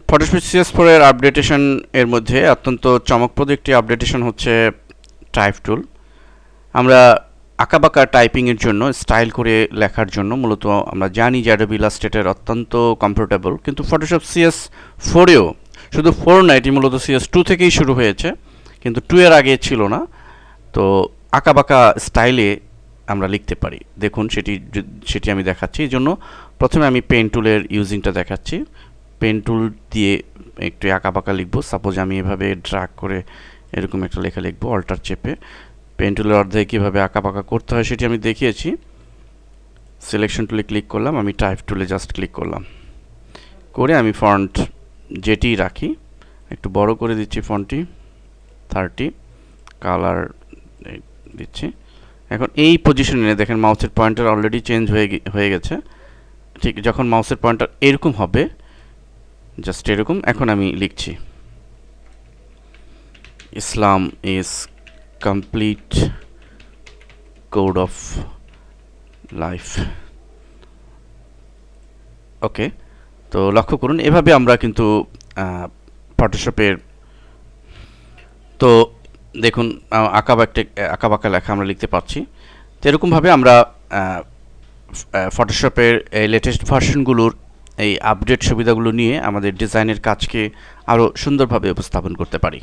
Photoshop CS4 এর updation এর মধ্যে অত্যন্ত চমকপ্রদ একটি আপডেটেশন হচ্ছে টাইপ টুল। আমরা আঁকাবাঁকা টাইপিংয়ের জন্য স্টাইল করে লেখার জন্য মূলত আমরা জানি যে অ্যাডোবি ইলাস্ট্রেটর অত্যন্ত কমফোর্টেবল, কিন্তু ফটোশপ CS4এও শুধু 4 না, এটি মূলত CS2 থেকেই শুরু হয়েছে, কিন্তু 2 এর আগে ছিল না। তো আঁকাবাঁকা স্টাইলে আমরা লিখতে পারি। দেখুন সেটি আমি দেখাচ্ছি। এই জন্য প্রথমে আমি পেন টুলের ইউজিংটা দেখাচ্ছি। পেন টুল দিয়ে একটু আঁকাবাঁকা লিখবো। সাপোজ আমি এভাবে ড্র্যাগ করে এরকম একটা লেখা লিখবো, অল্টার চেপে। পেন টুলের অর্ধেক কীভাবে আঁকাবাঁকা করতে হয় সেটি আমি দেখিয়েছি। সিলেকশন টুলে ক্লিক করলাম, আমি টাইপ টুলে জাস্ট ক্লিক করলাম, করে আমি ফন্ট যেটি রাখি, একটু বড় করে দিচ্ছি ফন্টটি 30, কালার দিচ্ছি। এখন এই পজিশনে দেখেন মাউসের পয়েন্টার অলরেডি চেঞ্জ হয়ে গেছে। ঠিক যখন মাউসের পয়েন্টার এরকম হবে, জাস্ট এরকম, এখন আমি লিখছি Islam is complete code of life. Okay, তো লক্ষ্য করুন এভাবে আমরা কিন্তু ফটোশপের, তো দেখুন আঁকাবাঁকা লেখা আমরা লিখতে পারছি। তো এরকমভাবে আমরা ফটোশপের এই লেটেস্ট ভার্সনগুলোর এই আপডেট সুবিধাগুলো নিয়ে আমাদের ডিজাইনের কাজকে আরও সুন্দরভাবে উপস্থাপন করতে পারি।